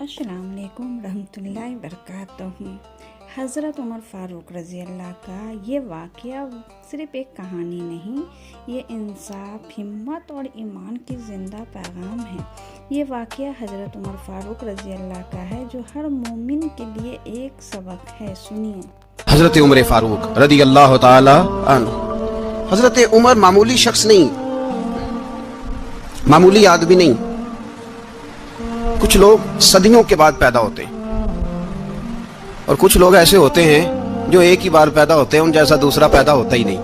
अस्सलाम वालेकुम रहमतुल्लाहि वबरकातुहू। हज़रत उमर फ़ारूक रज़ी अल्लाह का ये वाक़या सिर्फ़ एक कहानी नहीं, ये इंसाफ, हिम्मत और ईमान की ज़िंदा पैगाम है। ये वाक़या हज़रत उमर फ़ारूक रज़ी अल्लाह का है जो हर मोमिन के लिए एक सबक है। सुनिए। हज़रत उमर फ़ारूक रज़ी अल्लाह ताला अन्हु। हज़रत उमर मामूली शख्स नहीं, मामूली आदमी नहीं। कुछ लोग सदियों के बाद पैदा होते हैं और कुछ लोग ऐसे होते हैं जो एक ही बार पैदा होते हैं, उन जैसा दूसरा पैदा होता ही नहीं,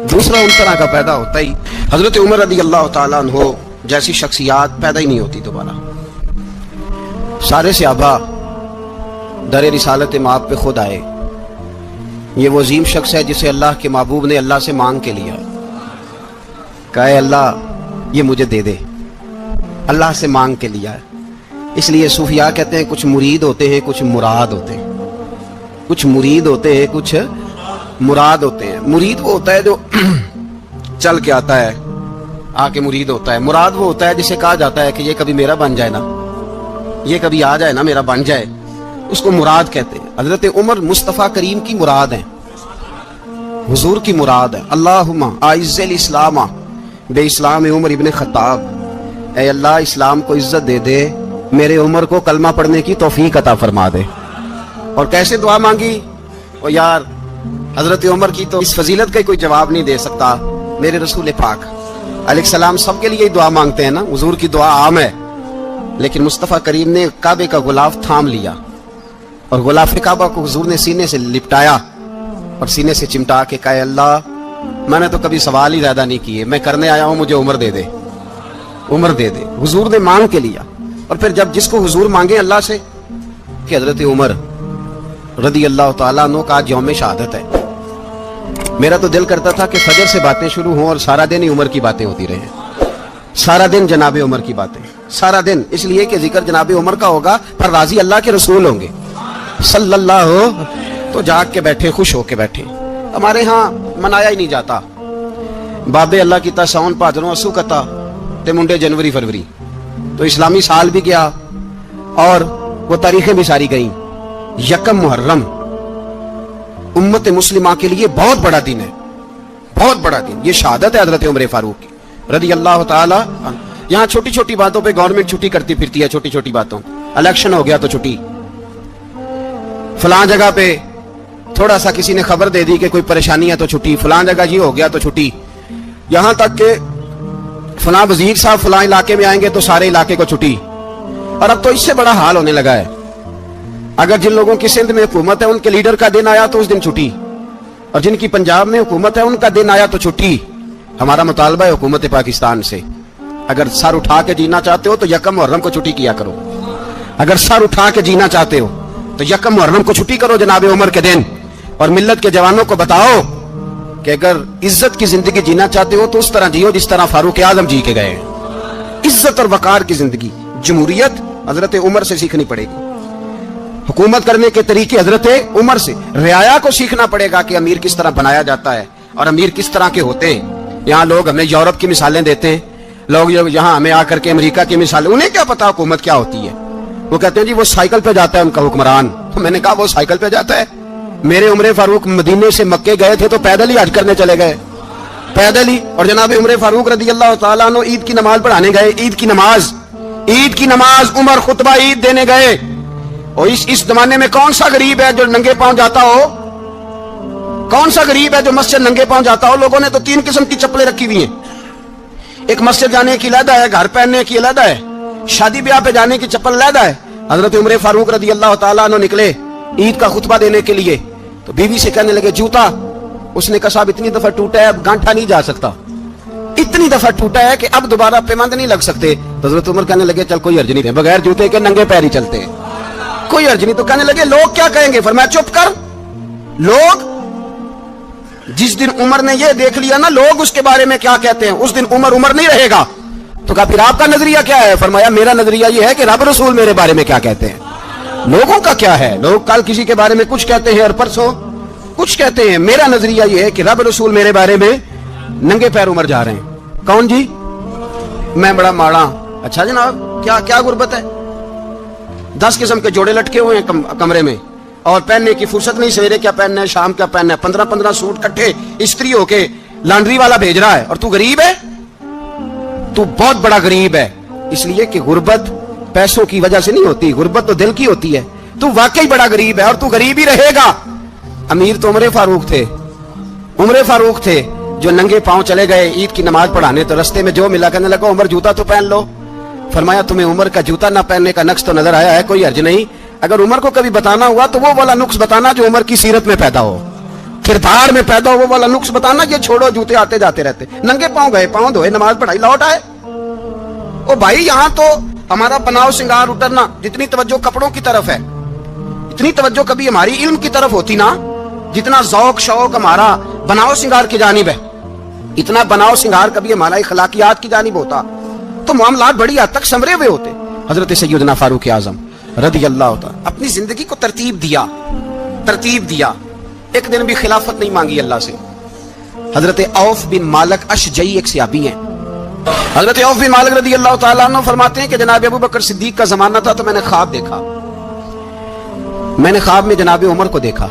दूसरा उन तरह का पैदा होता ही। हज़रत उमर रज़ी अल्लाह ताला अन्हु जैसी शख्सियात पैदा ही नहीं होती दोबारा। सारे सहाबा दर रिसालत माब पे खुद आए। ये वो अजीम शख्स है जिसे अल्लाह के महबूब ने अल्लाह से मांग के लिया, कहा अल्लाह ये मुझे दे दे, अल्लाह से मांग के लिया है। इसलिए सूफिया कहते हैं कुछ मुरीद होते हैं, कुछ मुराद होते हैं। कुछ मुरीद होते हैं, कुछ मुराद होते हैं। मुरीद वो होता है जो चल के आता है, आके मुरीद होता है। मुराद वो होता है जिसे कहा जाता है कि ये कभी मेरा बन जाए ना, ये कभी आ जाए ना, मेरा बन जाए, उसको मुराद कहते हैं। हजरत उमर मुस्तफ़ा करीम की मुराद है, हुजूर की मुराद है। अल्लाहुम्मा आइज़्ज़िल इस्लामा बे इस्लाम उमर इब्न खत्ताब। ऐ अल्लाह इस्लाम को इज्जत दे दे, मेरे उमर को कलमा पढ़ने की तौफीक अता फरमा दे। और कैसे दुआ मांगी? ओ यार, हजरत उमर की तो इस फजीलत का कोई जवाब नहीं दे सकता। मेरे रसूल पाक अलैहिस्सलाम सबके लिए दुआ मांगते हैं ना, हुजूर की दुआ आम है, लेकिन मुस्तफ़ा करीम ने काबे का गुलाफ थाम लिया और गुलाफ काबा को हुजूर ने सीने से लिपटाया और सीने से चिमटा के कहा अल्लाह मैंने तो कभी सवाल ही ज्यादा नहीं किए, मैं करने आया हूं, मुझे उम्र दे दे, उम्र दे दे। हुजूर ने मांग के लिया। और फिर जब जिसको हुजूर मांगे अल्लाह से कि हजरत उमर रज़ी अल्लाह ताला अन्हु का आज यौम शहादत है, मेरा तो दिल करता था कि फजर से बातें शुरू हों और सारा दिन ही उमर की बातें होती रहे, सारा दिन जनाबे उमर की बातें, सारा दिन। इसलिए कि जिक्र जनाबे उमर का होगा पर राजी अल्लाह के रसूल होंगे सल्लल्लाहु। तो जाग के बैठे, खुश होके बैठे। हमारे यहाँ मनाया ही नहीं जाता बाबे अल्लाह की सावन भादरों असू कता ते मुंडे जनवरी फरवरी। तो इस्लामी साल भी गया और वो तारीखें भी सारी गई। यकम मुहर्रम उम्मत मुस्लिमा के लिए बहुत बड़ा दिन है, बहुत बड़ा दिन। ये शहादत है हजरत उमर फारूक की रज़ी अल्लाह ताला। यहाँ छोटी छोटी बातों पे गवर्नमेंट छुट्टी करती फिरती है, छोटी छोटी बातों। इलेक्शन हो गया तो छुट्टी, फलां जगह पे थोड़ा सा किसी ने खबर दे दी कि कोई परेशानी है तो छुट्टी, फलां जगह ये हो गया तो छुट्टी। यहां तक कि फलां वजीर साहब फलां इलाके में आएंगे तो सारे इलाके को छुट्टी। और अब तो इससे बड़ा हाल होने लगा है, अगर जिन लोगों की सिंध में हुकूमत है उनके लीडर का दिन आया तो उस दिन छुट्टी, और जिनकी पंजाब में हुकूमत है उनका दिन आया तो छुट्टी। हमारा मुतालबा है हुकूमत पाकिस्तान से, अगर सर उठा के जीना चाहते हो तो यकम मुहर्रम को छुट्टी किया करो। अगर सर उठा के जीना चाहते हो तो यकम मुहर्रम को छुट्टी करो जनाबे उमर के दिन। और मिल्लत के जवानों को बताओ कि अगर इज्जत की जिंदगी जीना चाहते हो तो उस तरह जियो जिस तरह फारूक आजम जी के गए। इज्जत और वकार की जिंदगी, जमहूरियत हजरत उमर से सीखनी पड़ेगी। हुकूमत करने के तरीके हजरत उमर से, रियाया को सीखना पड़ेगा कि अमीर किस तरह बनाया जाता है और अमीर किस तरह के होते हैं। यहाँ लोग हमें यूरोप की मिसालें देते हैं, लोग यहाँ हमें आकर के अमेरिका की मिसालें, उन्हें क्या पता हुकूमत क्या होती है। वो कहते हैं जी वो साइकिल पे जाता है उनका हुक्मरान। तो मैंने कहा वो साइकिल पे जाता है? मेरे उमर फारूक मदीने से मक्के गए थे तो पैदल ही हज करने चले गए, पैदल ही। और जनाब उमर फारूक रज़ी अल्लाह ताला अन्हु ईद की नमाज पढ़ाने गए, ईद की नमाज उमर खुतबा ईद देने गए। और इस जमाने में कौन सा गरीब है जो नंगे पांव जाता हो? कौन सा गरीब है जो मस्जिद नंगे पांव जाता हो? लोगों ने तो 3 किस्म की चप्पलें रखी हुई हैं। एक मस्जिद जाने की अलग है, घर पहनने की अलग है, शादी ब्याह पे जाने की चप्पल अलग है। हजरत उमर फारूक रज़ी अल्लाह ताला अन्हु निकले ईद का खुतबा देने के लिए, तो बीवी से कहने लगे जूता। उसने कहा साहब इतनी दफा टूटा है अब गांठा नहीं जा सकता, इतनी दफा टूटा है कि अब दोबारा पैबंद नहीं लग सकते। तो हजरत उमर कहने लगे चल कोई अर्ज नहीं है, बगैर जूते के नंगे पैर ही चलते हैं, कोई अर्ज नहीं। तो कहने लगे लोग क्या कहेंगे? फरमाया चुप कर। लोग जिस दिन उमर ने यह देख लिया ना लोग उसके बारे में क्या कहते हैं, उस दिन उमर उमर नहीं रहेगा। तो कहा फिर आपका नजरिया क्या है? फरमाया मेरा नजरिया यह है कि रब रसूल मेरे बारे में क्या कहते हैं। लोगों का क्या है? लोग कल किसी के बारे में कुछ कहते हैं और परसों कुछ कहते हैं। मेरा नजरिया यह है कि रब रसूल मेरे बारे में नंगे पैर उमर जा रहे हैं। कौन जी? मैं बड़ा माड़ा। अच्छा जनाब, क्या क्या गुर्बत है? 10 किस्म के जोड़े लटके हुए हैं कमरे में, और पहनने की फुर्सत नहीं, सवेरे क्या पहनना है, शाम क्या पहनना है, 15-15 सूट इकट्ठे इस्त्री होके लॉन्ड्री वाला भेज रहा है, और तू गरीब है, तू बहुत बड़ा गरीब है। इसलिए कि गुर्बत पैसों की वजह से नहीं होती, गुर्बत तो दिल की होती है। तू वाकई बड़ा गरीब है और तू गरीब ही रहेगा। अमीर तो उमर फारूक थे, उमर फारूक थे, जो नंगे पांव चले गए ईद की नमाज पढ़ाने, तो रस्ते में जो मिला कहने लगा उमर जूता तो पहन लो। फरमाया तुम्हें उमर का जूता ना पहनने का नक्श तो नजर आया है, कोई हर्ज नहीं। अगर उमर को कभी बताना हुआ तो वो वाला नुक्स बताना जो उमर की सीरत में पैदा हो, किरदार में पैदा हो, वो वाला नुक्स बताना। ये छोड़ो, जूते आते जाते रहते, नंगे पांव गए, पांव धोए, नमाज पढ़ाई, लौट आए। ओ भाई, यहां तो हमारा बनाव सिंगार उतरना, जितनी तवज्जो कपड़ों की तरफ है, इतनी तवज्जो कभी हमारी इल्म की तरफ होती ना, जितना ज़ौक शौक हमारा बनाव सिंगार की जानिब है, इतना बनाव सिंगार कभी हमारा इखलाकियात की जानिब होता, तो मामलात बड़ी हद तक संवरे हुए होते। हजरत सैयदना फारूक आजम रज़ी अल्लाह तआला अपनी जिंदगी को तरतीब दिया। एक दिन भी खिलाफत नहीं मांगी अल्लाह से। हजरत औफ बिन मालिक अशजई एक सहाबी हैं। हजरत औफ बिन मालिक रज़ी अल्लाह तआला अन्हु फरमाते हैं कि जनाब अबू बकर सिद्दीक का जमाना था, तो मैंने ख्वाब देखा। मैंने ख्वाब में जनाब उमर को देखा,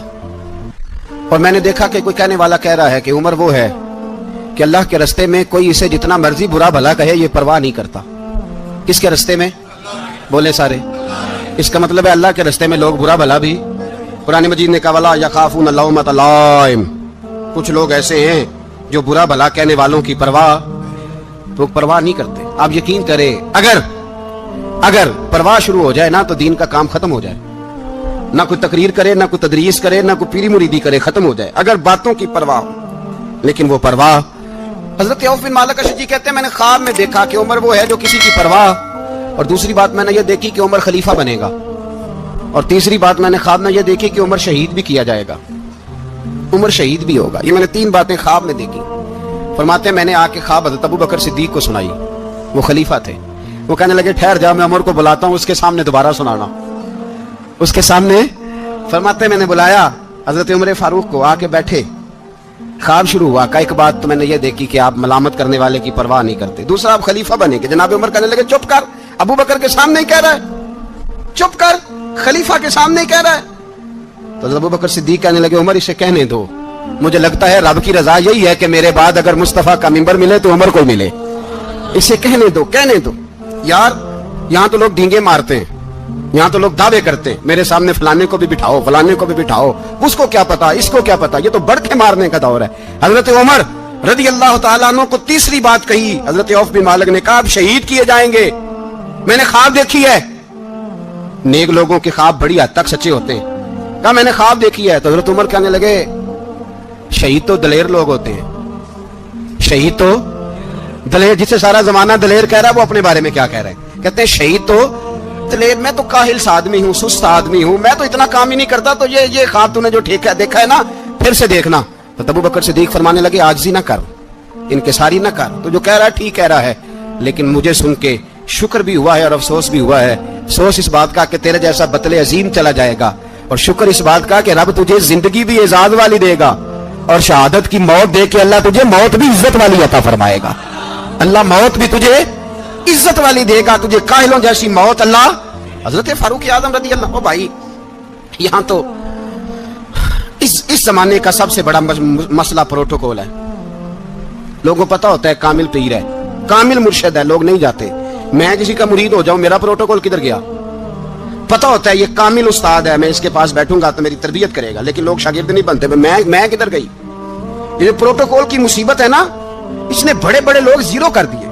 और मैंने देखा कि कोई कहने वाला कह रहा है कि उमर वो है कि अल्लाह के रस्ते में कोई इसे जितना मर्जी बुरा भला कहे ये परवाह नहीं करता। किसके रस्ते में? बोले सारे। इसका मतलब है अल्लाह के रस्ते में लोग बुरा भला भी, कुरान मजीद ने कहा वला यखाफून लौमत लाइम, कुछ लोग ऐसे हैं जो बुरा भला कहने वालों की परवाह नहीं करते। आप यकीन करें, अगर परवाह शुरू हो जाए ना तो दीन का काम खत्म हो जाए। ना कोई तकरीर करे, ना कोई तदरीस करे, ना कोई पीरी मुरीदी करे, खत्म हो जाए अगर बातों की परवाह हो। लेकिन वो परवाह, हजरत औफ बिन मालिक अशजी कहते हैं मैंने ख्वाब में देखा कि उमर वो है जो किसी की परवाह, और दूसरी बात मैंने ये देखी कि उमर खलीफा बनेगा, और तीसरी बात मैंने ख्वाब में ये देखी कि उमर शहीद भी किया जाएगा, उमर शहीद भी होगा। ये मैंने 3 बातें ख्वाब में देखी। फरमाते हैं मैंने आके ख्वाब हजरत अबू बकर सिद्दीक को सुनाई, वो खलीफा थे। वो कहने लगे ठहर जा, मैं उमर को बुलाता हूँ, उसके सामने दोबारा सुनाना। उसके सामने फरमाते मैंने बुलाया हजरत उमर फारूक को, आके बैठे, ख्वाब शुरू हुआ। का एक बात तो मैंने ये देखी कि आप मलामत करने वाले की परवाह नहीं करते, दूसरा आप खलीफा बनेंगे। जनाब उमर कहने लगे चुप कर, अबू बकर के सामने ही कह रहा है, चुप कर, खलीफा के सामने ही कह रहा है। तो अबू बकर सिद्दीक कहने लगे उमर इसे कहने दो, मुझे लगता है रब की रजा यही है कि मेरे बाद अगर मुस्तफा का मिंबर मिले तो उमर को मिले, इसे कहने दो। यार यहाँ तो लोग डींगे मारते हैं, यहाँ तो लोग दावे करते हैं मेरे सामने फलाने को भी बिठाओ, फलाने को भी बिठाओ, उसको क्या पता, इसको क्या पता, ये तो बढ़के मारने का दौर है। हजरत उमर रज़ी अल्लाह तआला अन्हु को तीसरी बात कही। हजरत औफ बिन मालिक ने कहा आप शहीद किए जाएंगे, मैंने ख्वाब देखी है। नेक लोगों के ख्वाब बड़ी हद तक सच्चे होते हैं। कहा मैंने ख्वाब देखी है। तो हजरत उमर कहने लगे शहीद तो दलेर लोग होते हैं, शहीद तो दलेर, जिसे सारा जमाना दलेर कह रहा है वो अपने बारे में क्या कह रहे हैं? कहते हैं शहीद तो दलेर, मैं तो काहिल सा आदमी हूँ, सुस्त आदमी हूँ, मैं तो इतना काम ही नहीं करता, तो ये ख्वाब तूने जो देखा है ना फिर से देखना। तो अबू बकर सिद्दीक फरमाने लगे आजिज़ी ना कर, इनकिसारी ना कर, तो जो कह रहा है ठीक कह रहा है, लेकिन मुझे सुन के शुक्र भी हुआ है और अफसोस भी हुआ है। अफसोस इस बात का कि तेरे जैसा बतले अजीम चला जाएगा, और शुक्र इस बात का कि रब तुझे जिंदगी भी एजाज वाली देगा, और शहादत की मौत दे के अल्लाह तुझे मौत भी इज्जत वाली अता फरमाएगा। अल्लाह मौत भी तुझे इज्जत वाली देगा, तुझे काहिलों जैसी मौत अल्लाह। हजरत फारूक आजम रज़ी अल्लाह, ओ भाई यहां तो इस जमाने का सबसे बड़ा मसला प्रोटोकॉल है। लोगों को पता होता है कामिल पीर है, कामिल मुर्शिद है, लोग नहीं जाते। मैं किसी का मुरीद हो जाऊं, मेरा प्रोटोकॉल किधर गया? पता होता है ये कामिल उस्ताद है, मैं इसके पास बैठूंगा तो मेरी तरबियत करेगा, लेकिन लोग शागिर्द नहीं बनते। मैं किधर गई? ये प्रोटोकॉल की मुसीबत है ना, इसने बड़े बड़े लोग जीरो कर दिए,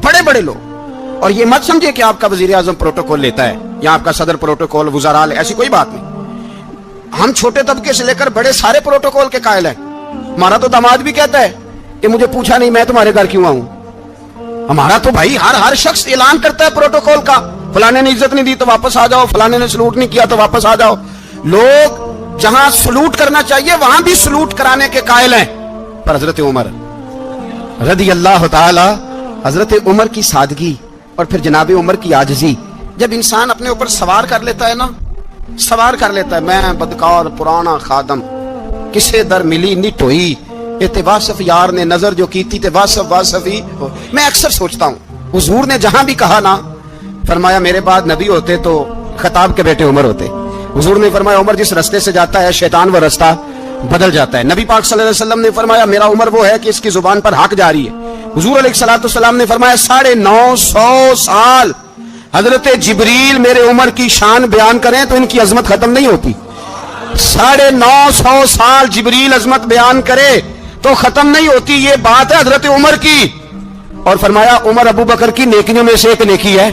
बड़े बड़े लोग। और ये मत समझिए कि आपका वजीर आजम प्रोटोकॉल लेता है या आपका सदर प्रोटोकॉल, वुज़रा, ऐसी कोई बात नहीं। हम छोटे तबके से लेकर बड़े सारे प्रोटोकॉल के कायल हैं। हमारा तो दामाद भी कहता है कि मुझे पूछा नहीं मैं तुम्हारे घर क्यों आऊं। हमारा तो भाई हर शख्स ऐलान करता है प्रोटोकॉल का, फलाने ने इज्जत नहीं दी तो वापस आ जाओ, फलाने ने सलूट नहीं किया तो वापस आ जाओ। लोग जहां सलूट करना चाहिए वहां भी सलूट कराने के कायल हैं। पर हजरत उमर रज़ी अल्लाह तआला, हजरत उमर की सादगी और फिर जनाब उमर की आजिज़ी, जब इंसान अपने ऊपर सवार कर लेता है ना, सवार कर लेता है, मैं बदकार पुराना खादम किसे दर मिली निट हुई, इते वासफ यार ने नजर जो की थी ते वासफ ही। मैं अक्सर सोचता हूँ हुजूर ने जहां भी कहा ना, फरमाया मेरे बाद नबी होते तो खताब के बेटे उमर होते। हुजूर ने फरमाया उमर जिस रास्ते से जाता है शैतान वो रास्ता बदल जाता है। नबी पाक सल्लल्लाहु अलैहि वसल्लम ने फरमाया मेरा उमर वो है कि इसकी जुबान पर हक जारी है। हुजूर अलैहिस्सलाम ने फरमाया 950 साल हजरत जिब्रील मेरे उमर की शान बयान करें तो इनकी अजमत खत्म नहीं होती। 950 साल जिब्रील अजमत बयान करे तो खत्म नहीं होती। ये बात है हजरत उमर की। और फरमाया उमर अबू बकर की नेकियों में से एक नेकी है।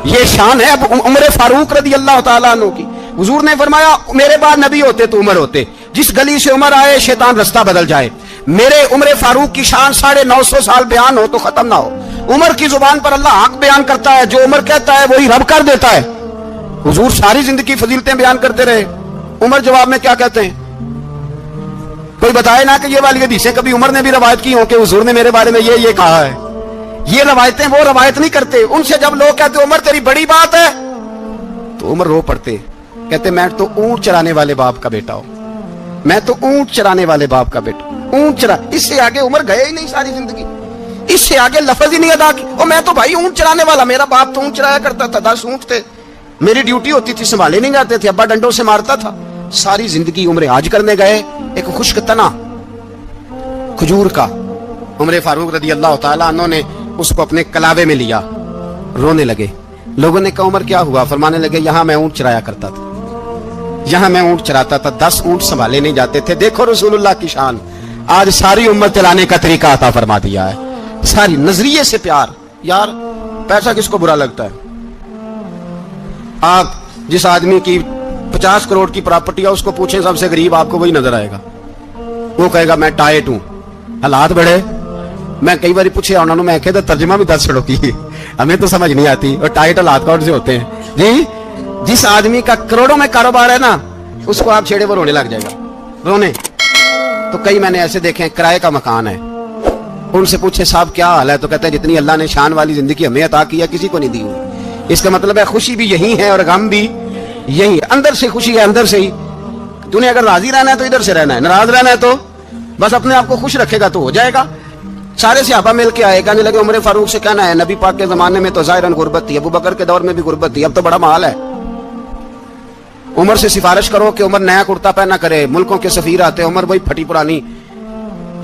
ये शान है उमर फारूक रदी अल्लाह ताला अन्हु की। हुजूर ने फरमाया मेरे बाद नबी होते तो उमर होते। जिस गली से उमर आए शैतान रास्ता बदल जाए। मेरे उमर फारूक की शान 950 साल बयान हो तो खत्म ना हो। उमर की जुबान पर अल्लाह हक बयान करता है। जो उमर कहता है वही रब कर देता है। हुजूर सारी जिंदगी फजीलतें बयान करते रहे। उमर जवाब में क्या कहते हैं? कोई बताए ना कि ये वाली हदीसें कभी उमर ने भी रवायत की हो कि हुजूर ने मेरे बारे में ये कहा है। ये रवायतें वो रवायत नहीं करते। उनसे जब लोग कहते उमर तेरी बड़ी बात है तो उमर रो पड़ते, कहते मैं तो ऊंट चराने वाले बाप का बेटा हूं। मैं तो ऊंट चराने वाले बाप का बेटा, ऊंट चरा। इससे आगे उमर गए ही नहीं सारी जिंदगी। इससे आगे लफ्ज ही नहीं अदा की। और मैं तो भाई ऊंट चराने वाला, मेरा बाप तो ऊंट चराया करता था, 10 ऊंट थे, मेरी ड्यूटी होती थी, संभाले नहीं जाते थे, अब्बा डंडों से मारता था। सारी जिंदगी उम्र हाज करने गए। एक खुश्क तना खजूर का उमर फारूक रदी अल्लाह ताला अन्हु ने उसको अपने कलावे में लिया, रोने लगे। लोगों ने कहा उमर क्या हुआ? फरमाने लगे यहां मैं ऊंट चराया करता था, यहां मैं ऊंट चराता था, 10 ऊंट संभाले नहीं जाते थे। देखो रसूलुल्लाह की शान। आज सारी उम्मत चलाने का तरीका अता फरमा दिया है। सारी नजरिए से प्यार। यार पैसा किसको बुरा लगता है? आप जिस आदमी की 50 करोड़ की प्रॉपर्टी है उसको पूछें सबसे गरीब, आपको वही नजर आएगा। वो कहेगा मैं टाइट हूं, हालात बड़े। मैं कई बार पूछे उन्होंने, मैं कहता तर्जमा भी 10 छड़ो की, हमें तो समझ नहीं आती। और टाइट हालात कौन से होते हैं जी? जिस आदमी का करोड़ों में कारोबार है ना, उसको आप छेड़े वो रोने लग जाएगा, रोने। तो कई मैंने ऐसे देखे हैं, किराए का मकान है, उनसे पूछे साहब क्या हाल है, तो कहते हैं जितनी अल्लाह ने शान वाली जिंदगी हमें अता की है किसी को नहीं दी हुई। इसका मतलब है खुशी भी यही है और गम भी यही है। अंदर से खुशी है, अंदर से ही। तूने अगर राजी रहना है तो इधर से रहना है, नाराज रहना है तो बस अपने आप को खुश रखेगा तो हो जाएगा। सारे सहाबा मिल के आए, कहने लगे उमर फारूक से कहना है नबी पाक के जमाने में तो जाहिरन गुर्बत थी, अबू बकर के दौर में भी गुर्बत थी, अब तो बड़ा माल है। उमर से सिफारिश करो कि उमर नया कुर्ता पहना करे। मुल्कों के सफीर आते, उमर वही फटी पुरानी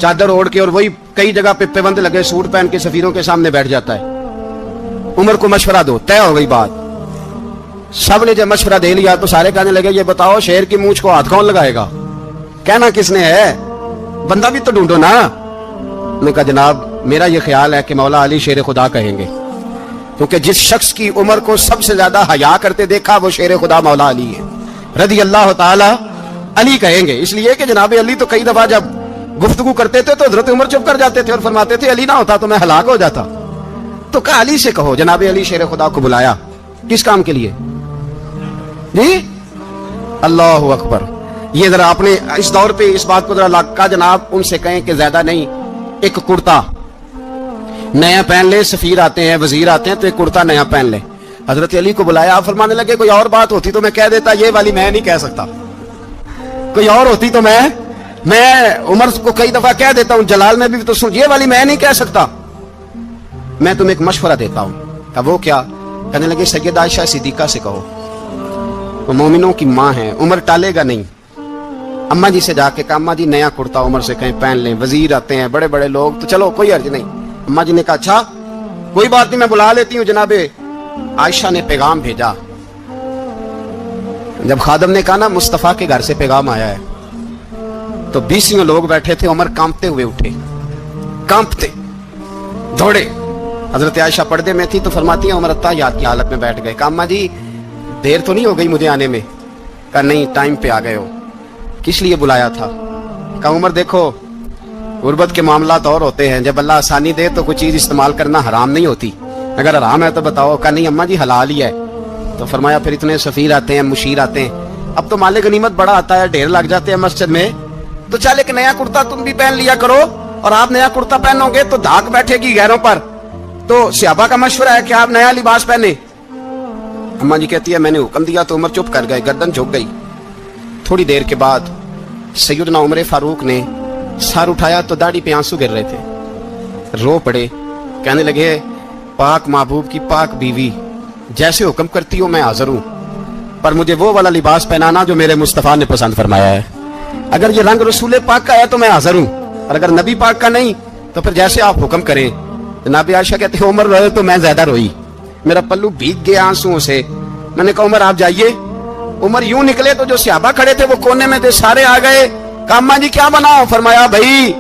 चादर ओढ़ के और वही कई जगह पे पेबंद लगे सूट पहन के सफीरों के सामने बैठ जाता है। उमर को मशवरा दो, तय हो गई बात। सब ने जब मशवरा दे लिया तो सारे कहने लगे ये बताओ शेर की मूंछ को हाथ कौन लगाएगा? कहना किसने है? बंदा भी तो ढूंढो ना। उन्होंने कहा जनाब मेरा ये ख्याल है कि मौला अली शेर खुदा कहेंगे, क्योंकि जिस शख्स की उमर को सबसे ज्यादा हया करते देखा वो शेर खुदा मौला अली है रदी अल्लाह ताला अली कहेंगे। इसलिए कि जनाब अली तो कई दफा जब गुफ्तगू करते थे तो हजरत उमर चुप कर जाते थे और फरमाते थे अली ना होता तो मैं हलाक हो जाता। तो कहा अली से कहो। जनाब अली शेर खुदा को बुलाया, किस काम के लिए जी? अल्लाह अकबर। ये जरा आपने इस दौर पे इस बात को जरा लाका जनाब उनसे कहें कि ज्यादा नहीं, एक कुर्ता नया पहन ले। सफीर आते हैं, वजीर आते हैं तो एक कुर्ता नया पहन ले। हजरत अली को बुलाया, फरमाने लगे कोई और बात होती तो मैं कह देता, ये वाली मैं नहीं कह सकता। कोई और होती तो मैं उमर को कई दफा कह देता हूं, जलाल में भी तो सुन, ये वाली मैं नहीं कह सकता। मैं तुम्हें एक मशवरा देता हूं। कहा वो क्या? कहने लगे सैयदा आयशा सिद्दीका से कहो, वो मोमिनों की माँ है, उमर टालेगा नहीं। अम्मा जी से जाके कहा अम्मा जी नया कुर्ता उमर से कहीं पहन लें। वजीर आते हैं, बड़े बड़े लोग, तो चलो कोई अर्ज नहीं। अम्मा जी ने कहा अच्छा कोई बात नहीं मैं बुला लेती हूँ। जनाबे आयशा ने पैगाम भेजा। जब खादम ने कहा ना मुस्तफा के घर से पैगाम आया है, तो 20 लोग बैठे थे। उमर कांपते हुए उठे, कांपते दौड़े। हजरत आयशा पर्दे में थी तो फरमाती है उमर अत्ताहियात की हालत में बैठ गए। कहा अम्मा जी देर तो नहीं हो गई मुझे आने में? कहा नहीं टाइम पे आ गए हो। किस लिए बुलाया था? कहा उमर देखो गुर्बत के मामला तो और होते हैं, जब अल्लाह आसानी दे तो कोई चीज इस्तेमाल करना हराम नहीं होती, अगर हराम है तो बताओ। कहा नहीं अम्मा जी हलाल ही है। तो फरमाया फिर इतने सफीर आते हैं, मुशीर आते हैं, अब तो माले गनीमत बड़ा आता है, ढेर लग जाते हैं मस्जिद में, तो चल एक नया कुर्ता तुम भी पहन लिया करो। और आप नया कुर्ता पहनोगे तो धाक बैठेगी गैरों पर। तो सहाबा का मशवरा है कि आप नया लिबास पहने। अम्मा जी कहती है मैंने हुक्म दिया तो उमर चुप कर गए, गर्दन झुक गई। थोड़ी देर के बाद सैयदना उमर फारूक ने सर उठाया तो दाढ़ी पे आंसू गिर रहे थे, रो पड़े। कहने लगे पाक महबूब की पाक बीवी, जैसे हुक्म करती हो मैं हाजिर हूं। پر مجھے وہ والا لباس پہنانا جو میرے مصطفیٰ نے پسند فرمایا ہے. اگر یہ رنگ رسول پاک کا ہے تو میں حاضر ہوں, اور اگر نبی پاک کا نہیں تو پھر جیسے آپ حکم کریں. جناب عائشہ کہتے ہیں عمر روئے تو میں زیادہ روئی, میرا پلو بھیگ گیا آنسوؤں سے. میں نے کہا عمر آپ جائیے. عمر یوں نکلے تو جو صحابہ کھڑے تھے وہ کونے میں تھے, سارے آ گئے. کہا اماں جی کیا بناؤ؟ فرمایا بھائی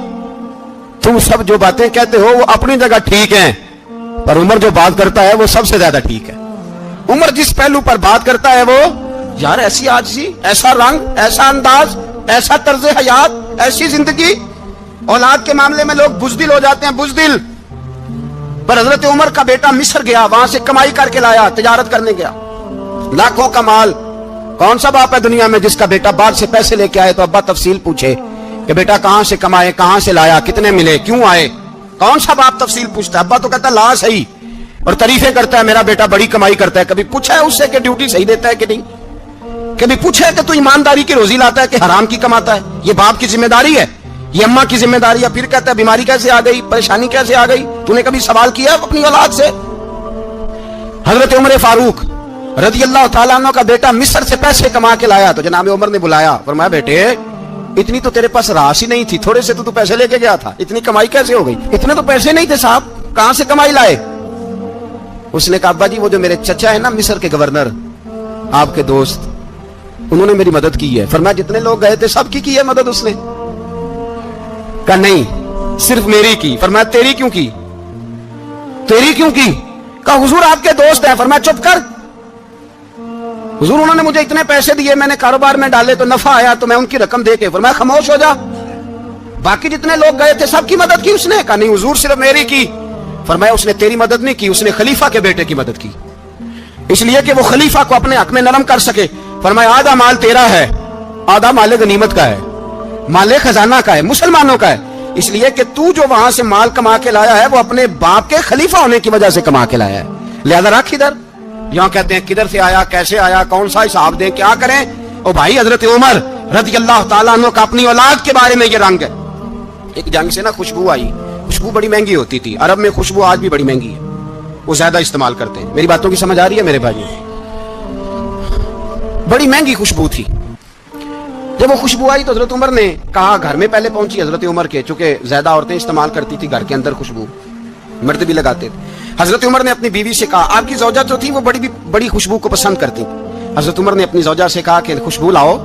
تم سب جو باتیں کہتے ہو وہ اپنی جگہ ٹھیک ہیں, پر عمر جو بات کرتا ہے وہ سب سے زیادہ ٹھیک ہے. عمر جس پہلو پر بات کرتا ہے وہ, یار ایسی عاجزی, ایسا رنگ, ایسا انداز, ایسا طرز حیات, ایسی زندگی. اولاد کے معاملے میں لوگ بزدل ہو جاتے ہیں, بزدل. پر حضرت عمر کا بیٹا مصر گیا, وہاں سے کمائی کر کے لایا, تجارت کرنے گیا, لاکھوں کا مال. کون سا باپ ہے دنیا میں جس کا بیٹا باہر سے پیسے لے کے آئے تو ابا تفصیل پوچھے کہ بیٹا کہاں سے کمائے, کہاں سے لایا, کتنے ملے, کیوں آئے؟ کون سا باپ تفصیل پوچھتا ہے؟ ابا تو کہتا ہے لا صحیح, اور تعریفیں کرتا ہے میرا بیٹا بڑی کمائی کرتا ہے. کبھی پوچھا ہے اس سے کہ ڈیوٹی صحیح دیتا ہے کہ نہیں؟ کبھی پوچھا ہے کہ تو ایمانداری کی روزی لاتا ہے کہ حرام کی کماتا ہے؟ یہ باپ کی ذمہ داری ہے, یہ اماں کی ذمہ داری ہے. پھر کہتا ہے بیماری کیسے آ گئی, پریشانی کیسے آ گئی؟ تو نے کبھی سوال کیا اپنی اولاد سے؟ حضرت عمر فاروق رضی اللہ تعالیٰ عنہ کا بیٹا مصر سے پیسے کما کے لایا تو جناب عمر نے بلایا, فرمایا بیٹے اتنی تو تیرے پاس راس ہی نہیں تھی, تھوڑے سے تو پیسے لے کے گیا تھا, اتنی کمائی کیسے ہو گئی؟ اتنے تو پیسے نہیں تھے صاحب, کہاں سے کمائی لائے؟ اس نے کہا ابا جی وہ جو میرے چچا ہے نا مصر کے گورنر, آپ کے دوست, انہوں نے میری مدد کی ہے. فرمایا جتنے لوگ گئے تھے سب کی ہے مدد اس نے؟ کہا نہیں صرف میری کی. فرمایا تیری کیوں کی؟ تیری کیوں کی؟ کہا حضور آپ کے دوست ہیں. فرمایا چپ کر, حضور انہوں نے مجھے اتنے پیسے دیے, میں نے کاروبار میں ڈالے تو نفع آیا تو میں ان کی رقم دے کے. فرمایا خاموش ہو جا, باقی جتنے لوگ گئے تھے سب کی مدد کی اس نے؟ کہا نہیں حضور صرف میری کی. فرمایا اس نے تیری مدد نہیں کی, اس نے خلیفہ کے بیٹے کی مدد کی, اس لیے کہ وہ خلیفہ کو اپنے حق میں نرم کر سکے. فرمایا آدھا مال تیرا ہے, آدھا مال غنیمت کا ہے, مال خزانہ کا ہے, مسلمانوں کا ہے, اس لیے کہ تو جو وہاں سے مال کما کے لایا ہے وہ اپنے باپ کے خلیفہ ہونے کی وجہ سے کما کے لایا ہے, لہذا رکھ ادھر. یہاں کہتے ہیں کدھر سے آیا, کیسے آیا, کون سا حساب دیں, کیا کریں؟ او بھائی حضرت عمر رضی اللہ تعالیٰ عنہ کا اپنی اولاد کے بارے میں یہ رنگ ہے. ایک جنگ سے نا خوشبو آئی, خوشبو بڑی مہنگی ہوتی تھی, عرب میں خوشبو آج بھی بڑی مہنگی ہے, وہ زیادہ استعمال کرتے ہیں. میری باتوں کی سمجھ آ رہی ہے میرے بھائیوں؟ بڑی مہنگی خوشبو تھی. جب وہ خوشبو آئی تو حضرت عمر نے کہا, گھر میں پہلے پہنچی حضرت عمر کے, چونکہ زیادہ عورتیں استعمال کرتی تھی گھر کے اندر خوشبو, مرد بھی لگاتے تھے. حضرت عمر نے اپنی بیوی سے کہا, آپ کی زوجہ جو تھی وہ بڑی خوشبو کو پسند کرتی. حضرت عمر نے اپنی زوجہ سے کہا کہ خوشبو لاؤ,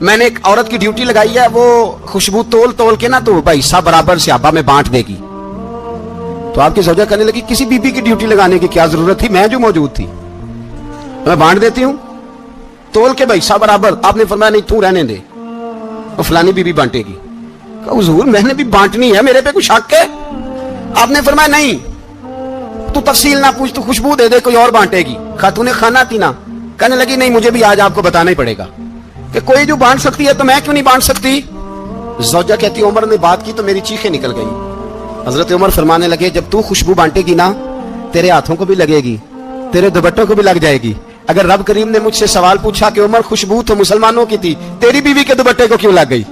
میں نے ایک عورت کی ڈیوٹی لگائی ہے, وہ خوشبو تول کے نا تو بھائی حصہ برابر صحابہ میں بانٹ دے گی. تو آپ کی زوجہ کہنے لگی کسی بی بی کی ڈیوٹی لگانے کی کیا ضرورت تھی, میں جو موجود تھی میں بانٹ دیتی ہوں تول کے بھائی حصہ برابر. آپ نے فرمایا نہیں تو رہنے دے, وہ فلانی بی بی بانٹے گی. کہا حضور میں نے بھی بانٹنی ہے, میرے پہ کوئی شک ہے؟ آپ نے فرمایا نہیں تو تفصیل نہ پوچھ, تو خوشبو دے دے, کوئی اور بانٹے گی. خاتون کھانا تھی نا, کہنے لگی نہیں مجھے بھی آج آپ کو بتانا ہی پڑے گا کہ کوئی جو بانٹ سکتی ہے تو میں کیوں نہیں بانٹ سکتی؟ زوجہ کہتی عمر نے بات کی تو میری چیخیں نکل گئی. حضرت عمر فرمانے لگے جب تو خوشبو بانٹے گی نا تیرے ہاتھوں کو بھی لگے گی, تیرے دوپٹوں کو بھی لگ جائے گی. اگر رب کریم نے مجھ سے سوال پوچھا کہ عمر خوشبو تو مسلمانوں کی تھی, تیری بیوی کے دوپٹے کو کیوں لگ گئی,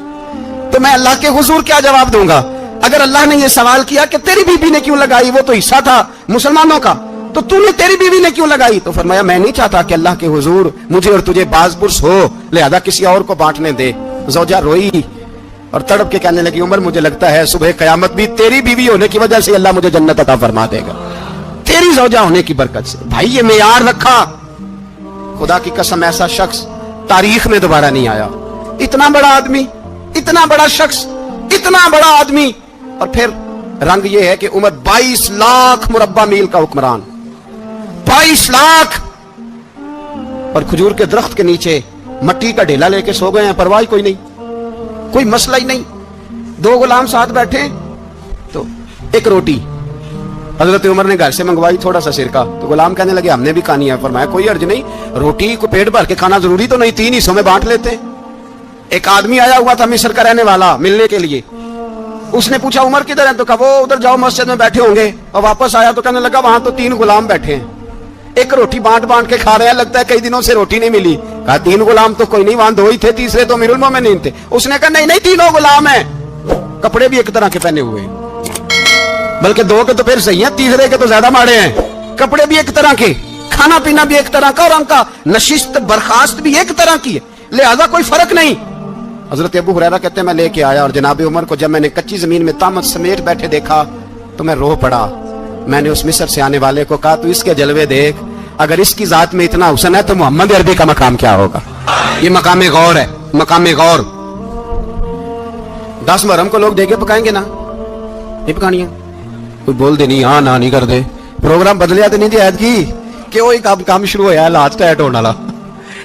تو میں اللہ کے حضور کیا جواب دوں گا؟ اگر اللہ نے یہ سوال کیا کہ تیری بیوی نے کیوں لگائی, وہ تو حصہ تھا مسلمانوں کا, تو تو نے تیری بیوی نے کیوں لگائی؟ تو فرمایا میں نہیں چاہتا کہ اللہ کے حضور مجھے اور تجھے باز پرس ہو, لہذا کسی اور کو بانٹنے دے. زوجہ روئی اور تڑپ کے کہنے لگی عمر مجھے لگتا ہے صبح قیامت بھی تیری بیوی ہونے کی وجہ سے اللہ مجھے جنت عطا فرما دے گا, تیری زوجہ ہونے کی برکت سے. بھائی یہ معیار رکھا, خدا کی قسم ایسا شخص تاریخ میں دوبارہ نہیں آیا. اتنا بڑا آدمی, اتنا بڑا شخص, اتنا بڑا آدمی, اور پھر رنگ یہ ہے کہ عمر 22 لاکھ مربع میل کا حکمران, 22 لاکھ, اور کھجور کے درخت کے نیچے مٹی کا ڈھیلا لے کے سو گئے ہیں, پرواہ کوئی نہیں, کوئی مسئلہ ہی نہیں. 2 غلام ساتھ بیٹھے تو ایک روٹی حضرت عمر نے گھر سے منگوائی, تھوڑا سا سرکہ, تو غلام کہنے لگے ہم نے بھی کھانی ہے. فرمایا کوئی حرج نہیں, روٹی کو پیٹ بھر کے کھانا ضروری تو نہیں, 3 حصوں میں بانٹ لیتے. ایک آدمی آیا ہوا تھا مصر کا رہنے والا ملنے کے لیے, اس نے پوچھا عمر کدھر ہے, تو کہا وہ ادھر جاؤ مسجد میں بیٹھے ہوں گے. اور واپس آیا تو کہنے لگا وہاں تو 3 غلام بیٹھے ہیں, ایک روٹی بانٹ کے کھا رہے ہیں, لگتا ہے کئی دنوں سے روٹی نہیں ملی. کہا 3 غلام تو کوئی نہیں, وہاں 2 ہی تھے, تیسرے تو امیر المومنین تھے. اس نے کہا نہیں 3 غلام ہیں, کپڑے بھی ایک طرح کے پہنے ہوئے, بلکہ 2 کے تو پھر صحیح ہیں, تیسرے کے تو زیادہ ماڑے ہیں, کپڑے بھی ایک طرح کے. کھانا پینا بھی ایک طرح کا اور ان کا نشست برخاست بھی ایک طرح کی ہے، لہذا کوئی فرق نہیں۔ حضرت ابو ہریرہ کہتے ہیں میں لے کے آیا اور جناب عمر کو جب میں نے کچی زمین میں تامت سمیٹ بیٹھے دیکھا تو میں رو پڑا۔ میں نے اس مصر سے آنے والے کو کہا تو اس کے جلوے دیکھ، اگر اس کی ذات میں اتنا حسن ہے تو محمد عربی کا مقام کیا ہوگا؟ یہ مقام غور ہے، مقام غور۔ 10 محرم کو لوگ دیگے پکائیں گے نا، نہیں پکانی ہے؟ کوئی بول دے نہیں، ہاں نہ نہیں کر دے، پروگرام بدلیا تو نہیں دی عید کی کہ وہی کام شروع ہوا ہے لاسٹ ایٹ ہونے والا،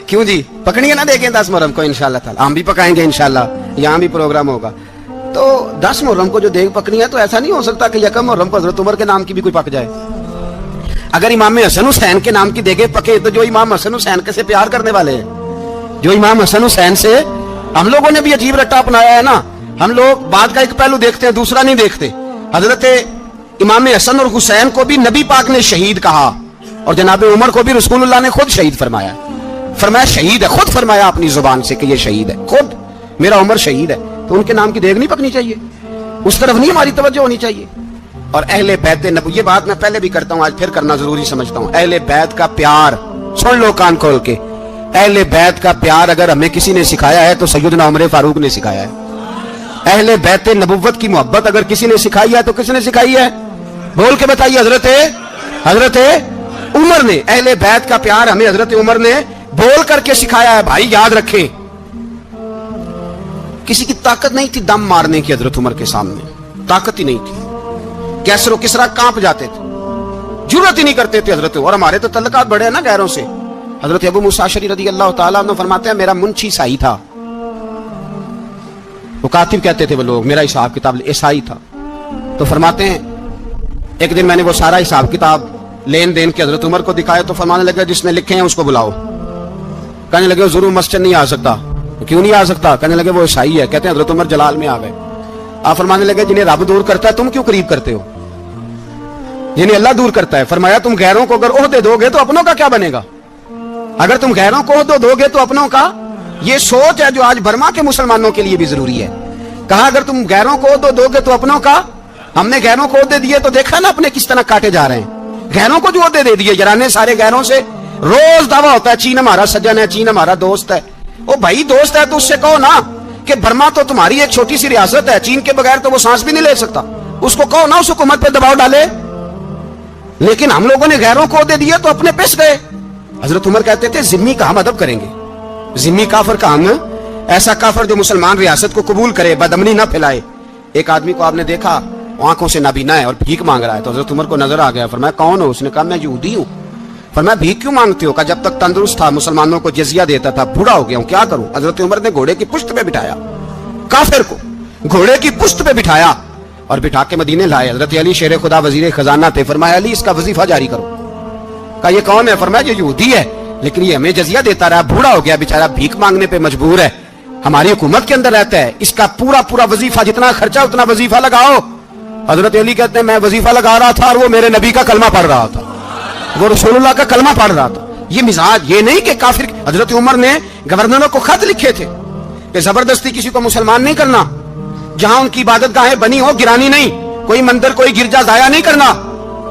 کیوں جی؟ پکڑی ہے نا دیکھیں 10 محرم کو انشاءاللہ تعالی، ہم بھی پکائیں گے انشاءاللہ، یہاں بھی پروگرام ہوگا۔ تو 10 محرم کو جو دیگ پکنی ہے تو ایسا نہیں ہو سکتا کہ یکم محرم کو حضرت عمر کے نام کی بھی کوئی پک جائے۔ اگر امام حسن حسین کے نام کی دیگیں پکے تو جو امام حسن حسین کے سے پیار کرنے والے ہیں، جو امام حسن حسین سے، ہم لوگوں نے بھی عجیب رٹا اپنایا ہے نا، ہم لوگ بات کا ایک پہلو دیکھتے ہیں دوسرا نہیں دیکھتے۔ حضرت امام حسن اور حسین کو بھی نبی پاک نے شہید کہا اور جناب عمر کو بھی رسول اللہ نے خود شہید فرمایا، فرمایا شہید ہے، خود فرمایا اپنی زبان سے کہ یہ شہید ہے، خود میرا عمر شہید ہے، تو ان کے نام کی دیگ نہیں پکنی چاہیے، اس طرف نہیں ہماری توجہ ہونی چاہیے۔ اور اہل بیت نبوی، یہ بات میں پہلے بھی کرتا ہوں، آج پھر کرنا ضروری سمجھتا ہوں، اہل بیت کا پیار سن لو کان کھول کے، اہل بیت کا پیار اگر ہمیں کسی نے سکھایا ہے تو سیدنا عمر فاروق نے سکھایا ہے۔ اہل بیت نبوت کی محبت اگر کسی نے سکھائی ہے تو کس نے سکھائی ہے؟ بول کے بتائیے، حضرت عمر نے۔ اہل بیت کا پیار ہمیں حضرت عمر نے بول کر کے سکھایا ہے۔ بھائی یاد رکھیں، کسی کی طاقت نہیں تھی دم مارنے کی، حضرت عمر کے سامنے طاقت ہی نہیں تھی، کیسر و کسرا کانپ جاتے تھے، جرأت ہی نہیں کرتے تھے حضرت۔ اور ہمارے تو تعلقات بڑے ہیں نا غیروں سے۔ حضرت ابو موسیٰ اشعری رضی اللہ تعالیٰ عنہ فرماتے ہیں میرا منشی عیسائی تھا، وہ کاتب کہتے تھے وہ لوگ، میرا حساب کتاب عیسائی تھا۔ تو فرماتے ہیں ایک دن میں نے وہ سارا حساب کتاب لین دین کے حضرت عمر کو دکھایا تو فرمانے لگا جس نے لکھے ہیں اس کو بلاؤ۔ کہنے لگے ضرور مسجد نہیں آ سکتا، کیوں نہیں آ سکتا؟ کہنے لگے وہ عیسائی ہے۔ کہتے ہیں حضرت عمر جلال میں آ گئے، آپ فرمانے لگے جنہیں رب دور کرتا ہے تم کیوں قریب کرتے ہو؟ جنہیں اللہ دور کرتا ہے۔ فرمایا تم غیروں کو اگر عہدے دو گے تو اپنوں کا کیا بنے گا؟ اگر تم غیروں کو عہدے دو گے تو اپنوں کا، یہ سوچ ہے جو آج برما کے مسلمانوں کے لیے بھی ضروری ہے۔ کہا اگر تم غیروں کو عہدے دو گے تو اپنوں کا۔ ہم نے غیروں کو عہدے دیے تو دیکھا نا اپنے کس طرح کاٹے جا رہے ہیں۔ غیروں کو جو عہدے دے دیے یرانے سارے غیروں سے، روز دعویٰ ہوتا ہے چین ہمارا سجن ہے، چین ہمارا دوست ہے۔ او بھائی دوست ہے تو اس سے کہو نا کہ برما تو تمہاری ایک چھوٹی سی ریاست ہے، چین کے بغیر تو وہ سانس بھی نہیں لے سکتا، اس کو کہو نا اس حکومت پہ دباؤ ڈالے۔ لیکن ہم لوگوں نے غیروں کو عہدے دیے تو اپنے پس گئے۔ حضرت عمر کہتے تھے ذمہ کا ہم ادب کریں گے، ذمہ کافر کا ہم، ایسا کافر جو مسلمان ریاست کو قبول کرے، بدامنی نہ پھیلائے۔ ایک آدمی کو آپ نے دیکھا آنکھوں سے نابینا ہے اور بھیک مانگ رہا ہے، تو حضرت عمر کو نظر آ گیا، فرمایا کون ہو؟ اس نے کہا میں یہودی ہوں۔ فرمایا بھیک کیوں مانگتے ہو؟ کہا جب تک تندرست تھا مسلمانوں کو جزیہ دیتا تھا، بوڑھا ہو گیا ہوں کیا کروں؟ حضرت عمر نے گھوڑے کی پشت پہ بٹھایا، کافر کو گھوڑے کی پشت پہ بٹھایا اور بٹھا کے مدینے لائے۔ حضرت علی شیر خدا وزیر خزانہ تھے، فرمایا علی اس کا وظیفہ جاری کرو۔ کہا یہ کون ہے؟ فرمایا یہ یہودی ہے لیکن یہ ہمیں جزیہ دیتا رہا، بوڑھا ہو گیا بیچارہ، بھیک مانگنے پہ مجبور ہے، ہماری حکومت کے اندر رہتا ہے، اس کا پورا وظیفہ جتنا خرچہ اتنا وظیفہ لگاؤ۔ حضرت علی کہتے ہیں میں وظیفہ لگا رہا تھا اور وہ میرے نبی کا کلمہ پڑھ رہا تھا، وہ رسول اللہ کا کلمہ پڑھ رہا تھا۔ یہ مزاج یہ نہیں کہ کافر۔ حضرت عمر نے گورنروں کو خط لکھے تھے کہ زبردستی کسی کو مسلمان نہیں کرنا، جہاں ان کی عبادت گاہیں بنی ہو گرانی نہیں، کوئی مندر کوئی گرجا ضائع نہیں کرنا۔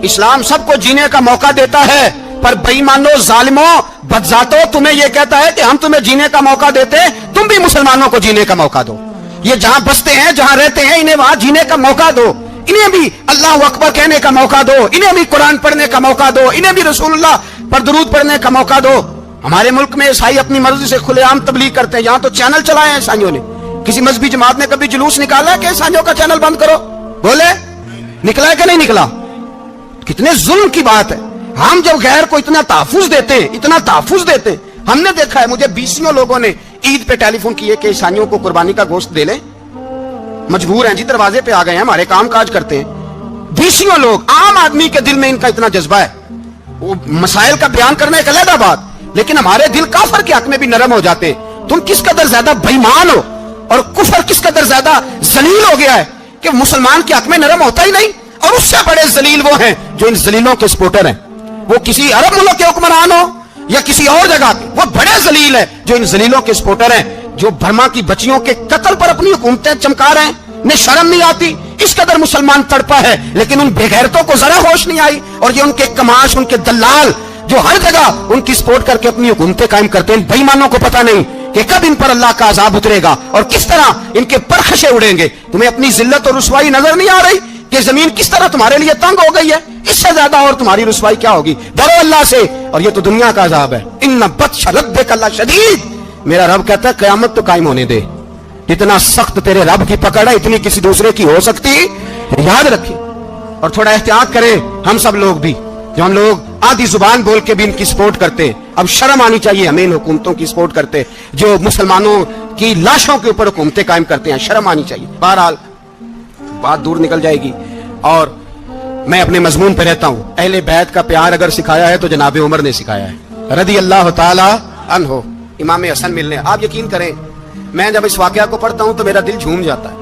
اسلام سب کو جینے کا موقع دیتا ہے، پر بے ایمانو ظالموں بدذاتوں تمہیں یہ کہتا ہے کہ ہم تمہیں جینے کا موقع دیتے، تم بھی مسلمانوں کو جینے کا موقع دو۔ یہ جہاں بستے ہیں جہاں رہتے ہیں انہیں وہاں جینے کا موقع دو، انہیں بھی اللہ اکبر کہنے کا موقع دو، انہیں بھی قرآن پڑھنے کا موقع دو، انہیں بھی رسول اللہ پر درود پڑھنے کا موقع دو۔ ہمارے ملک میں عیسائی اپنی مرضی سے کھلے عام تبلیغ کرتے ہیں، یہاں تو چینل چلائے ہیں عیسائیوں نے۔ کسی مذہبی جماعت نے کبھی جلوس نکالا کہ عیسائیوں کا چینل بند کرو؟ بولے نکلا ہے کہ نہیں نکلا؟ کتنے ظلم کی بات ہے۔ ہم جب غیر کو اتنا تحفظ دیتے ہیں، اتنا تحفظ دیتے ہیں، ہم نے دیکھا ہے مجھے 20 لوگوں نے عید پہ ٹیلی فون کیے کہ عیسائیوں کو قربانی کا گوشت دے لیں، مجبور ہیں جی، دروازے پہ آ گئے ہیں، ہمارے کام کاج کرتے ہیں۔ 20 لوگ، عام آدمی کے دل میں ان کا اتنا جذبہ ہے، وہ مسائل کا بیان کرنے ایک علیحدہ بات، لیکن ہمارے دل کافر کے حق میں بھی نرم ہو جاتے ہیں۔ تم کس قدر زیادہ بےایمان ہو اور کفر کس قدر زیادہ ذلیل ہو گیا ہے کہ مسلمان کے حق میں نرم ہوتا ہی نہیں۔ اور اس سے بڑے ذلیل وہ ہیں جو ان ذلیلوں کے سپورٹر ہیں، وہ کسی عرب ملک کے حکمران ہو یا کسی اور جگہ کے، وہ بڑے ذلیل ہیں جو ان ذلیلوں کے سپورٹر ہیں، جو برما کی بچیوں کے قتل پر اپنی حکومتیں چمکا رہے ہیں۔ انہیں شرم نہیں آتی، اس قدر مسلمان تڑپا ہے لیکن ان بے غیرتوں کو ذرا ہوش نہیں آئی۔ اور یہ ان کے کماش، ان کے دلال जो हर जगह उनकी सपोर्ट करके अपनी हुकूमतें कायम करते हैं। बेईमानों को पता नहीं कि कब इन पर अल्लाह का अजाब उतरेगा और किस तरह इनके परखशे उड़ेंगे। तुम्हें अपनी जिल्लत और रुसवाई नजर नहीं आ रही कि जमीन किस तरह तुम्हारे लिए तंग हो गई है? इससे ज्यादा और तुम्हारी रुसवाई क्या होगी? डरो अल्लाह से, और ये तो दुनिया का अजाब है। इन्ना बत्श रब्बिक लशदीद, मेरा रब कहता है कयामत तो कायम होने दे। जितना सख्त तेरे रब की पकड़ है इतनी किसी दूसरे की हो सकती, याद रखिए। और थोड़ा एहतियात करें हम सब लोग भी, जो हम लोग आधी जुबान बोल के भी इनकी सपोर्ट करते हैं। अब शर्म आनी चाहिए हमें इन हुकूमतों की सपोर्ट करते जो मुसलमानों की लाशों के ऊपर हुकूमतें कायम करते हैं। शर्म आनी चाहिए। बहरहाल बात दूर निकल जाएगी और मैं अपने मजमून पे रहता हूं। अहले बैत का प्यार अगर सिखाया है तो जनाब उमर ने सिखाया है रदी अल्लाह ताला अन्हो, इमाम हसन मिलने। आप यकीन करें, मैं जब इस वाकया को पढ़ता हूं तो मेरा दिल झूम जाता है।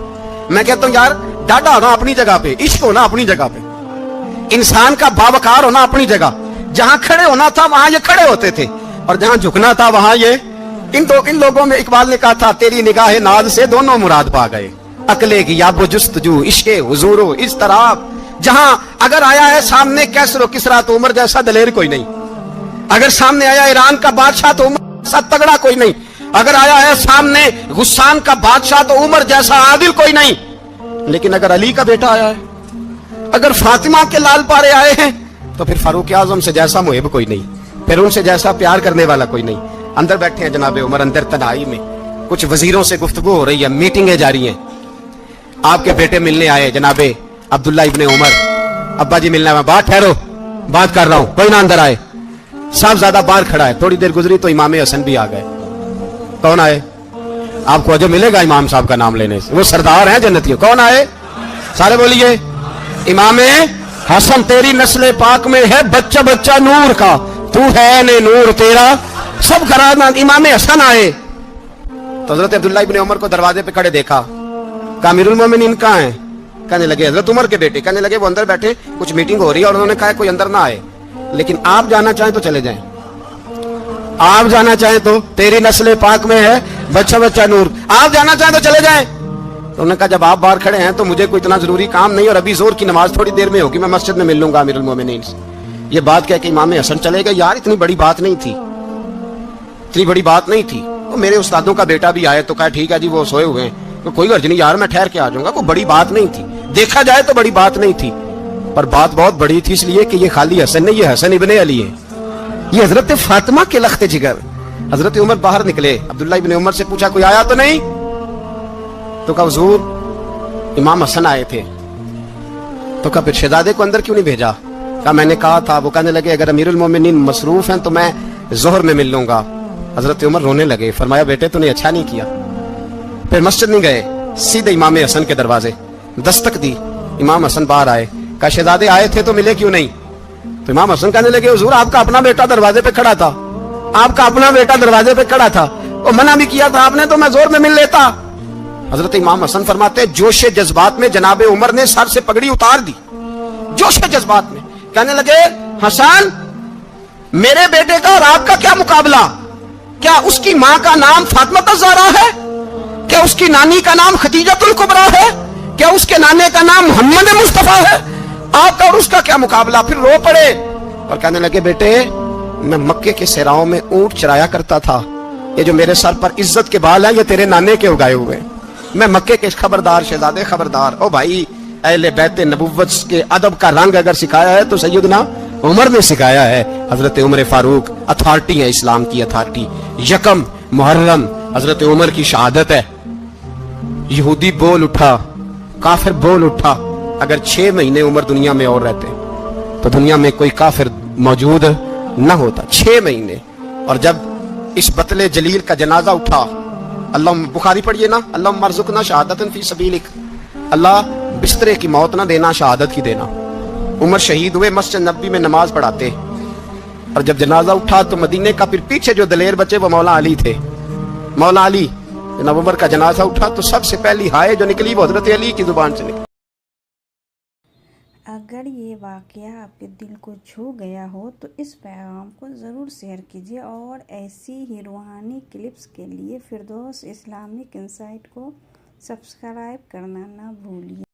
मैं कहता हूं यार, डाटा होना अपनी जगह पे, इश्क होना अपनी जगह पे, इंसान का बावकार होना अपनी जगह। जहां खड़े होना था वहां ये खड़े होते थे, और जहां झुकना था वहां ये इन लोगों में इकबाल ने कहा था, तेरी निगाह नाज से दोनों मुराद पा गए। अकले की याबो जुस्तजू इश्के हुजूरो इस तरह, जहां अगर आया है सामने कैसरो किसरा तो उमर जैसा दलेर कोई नहीं। अगर सामने आया ईरान का बादशाह तो उमर जैसा तगड़ा कोई नहीं। अगर आया है सामने गुस्सान का बादशाह तो उमर जैसा आदिल कोई नहीं। लेकिन अगर अली का बेटा आया है, अगर फातिमा के लाल पारे आए हैं, तो फिर फारूक आजम से जैसा मुहिब कोई नहीं, फिर उनसे जैसा प्यार करने वाला कोई नहीं। अंदर बैठे हैं जनाब उमर, अंदर तन्हाई में कुछ वजीरों से गुफ्तगू हो रही है, मीटिंगें जारी हैं। आपके बेटे मिलने आए जनाबे अब्दुल्ला इब्ने उमर, अब्बा जी मिलने में, बात ठहरो, बात कर रहा हूं, कोई ना अंदर आए। साहब ज्यादा बाहर खड़ा है। थोड़ी देर गुजरी तो इमाम हसन भी आ गए। कौन आए? आपको अजब मिलेगा इमाम साहब का नाम लेने से, वो सरदार हैं जन्नतियों। कौन आए? सारे बोलिए। इमाम हसन, तेरी नस्ल पाक में है बच्चा बच्चा नूर का, तू है ने नूर तेरा सब घराना। इमाम हसन आए तो हजरत अब्दुल्ला इब्ने उमर को दरवाजे पे खड़े देखा। कहा अमीरुल मोमिनीन कहां है? कहने लगे हजरत उमर के बेटे। कहने लगे वो अंदर बैठे, कुछ मीटिंग हो रही है और उन्होंने कहा कोई अंदर ना आए, लेकिन आप जाना चाहें तो चले जाएं। आप जाना चाहें तो, तेरी नस्ल पाक में है बच्चा बच्चा नूर, आप जाना चाहें तो चले जाएं। तो उन्होंने कहा जब आप बाहर खड़े हैं तो मुझे कोई इतना जरूरी काम नहीं, और अभी जोर की नमाज थोड़ी देर में होगी, मैं मस्जिद में मिल लूंगा अमीरुल मोमिनीन से। ये बात कह के इमाम हसन चले गए। यार इतनी बड़ी बात नहीं थी, इतनी बड़ी बात नहीं थी। तो मेरे उस्तादों का बेटा भी आए तो कहा ठीक है जी वो सोए हुए हैं, तो कोई गर्ज नहीं यार, मैं ठहर के आ जाऊंगा। कोई बड़ी बात नहीं थी, देखा जाए तो बड़ी बात नहीं थी, पर बात बहुत बड़ी थी, इसलिए कि ये खाली हसन नहीं, ये हसन इब्ने अली है, ये हजरत फातिमा के लख्त जिगर। हजरत उमर बाहर निकले, अब्दुल्ला इब्ने उमर से पूछा कोई आया तो नहीं? तो कहा हुजूर इमाम हसन आए थे। तो कहा फिर शहजादे को अंदर क्यों नहीं भेजा? कहा मैंने कहा था। वो कहने लगे अगर अमीरुल मोमिनीन मसरूफ हैं तो मैं जोहर में मिल लूंगा। हजरत उमर रोने लगे। फरमाया बेटे तूने अच्छा नहीं किया। फिर मस्जिद नहीं गए, सीधे इमाम हसन के दरवाजे दस्तक दी। इमाम हसन बाहर आए। कहा शहजादे आए थे तो मिले क्यों नहीं? तो इमाम हसन कहने लगे हुजूर आपका अपना बेटा दरवाजे पे खड़ा था, आपका अपना बेटा दरवाजे पे खड़ा था, और मना भी किया था आपने, तो मैं जोर में मिल लेता। हजरत इमाम हसन फरमाते जोशे जज्बात में जनाबे उमर ने सर से पगड़ी उतार दी, जोशे जज्बात में। कहने लगे हसन मेरे बेटे का और आपका क्या मुकाबला? क्या उसकी मां का नाम फातिमा ज़हरा है? क्या उसकी नानी का नाम खदीजतुल कुबरा है? क्या उसके नाने का नाम मोहम्मद मुस्तफा है? आपका और उसका क्या मुकाबला? फिर रो पड़े और कहने लगे बेटे मैं मक्के के सेराओं में ऊंट चराया करता था, ये जो मेरे सर पर इज्जत के बाल हैं ये तेरे नाने के उगाए हुए हैं। मैं मक्के के खबरदार शहजादे खबरदार। ओ भाई अहले बैत नबुव्वत के अदब का रंग अगर सिखाया है तो सैयदना उमर ने सिखाया है। हजरत उमर फारूक अथॉरिटी है, इस्लाम की अथॉरिटी। यकम मुहर्रम हजरत उमर की शहादत है। यहूदी बोल उठा, काफिर बोल उठा। अगर 6 महीने उमर दुनिया में और रहते तो दुनिया में कोई काफिर मौजूद न होता। 6 महीने। और जब इस बतले जलील का जनाजा उठा, अल्लाह बुखारी पढ़िए ना, अल्लाह मरजुकना शहादतन फी सबीलिक, अल्लाह बिस्तरे की मौत ना देना, शहादत की देना। उमर शहीद हुए, मस्जिद नबी में नमाज पढ़ाते, और जब जनाजा उठा तो मदीने का फिर पीछे जो दलेर बचे वो मौला अली थे। मौला अली जनाब उमर का जनाजा उठा तो सबसे पहली हाय जो निकली वो हजरत अली की जुबान से निकली। अगर ये वाक़या आपके दिल को छू गया हो तो इस पैगाम को ज़रूर शेयर कीजिए, और ऐसी ही रूहानी क्लिप्स के लिए फिरदौस इस्लामिक इनसाइट को सब्सक्राइब करना ना भूलिए।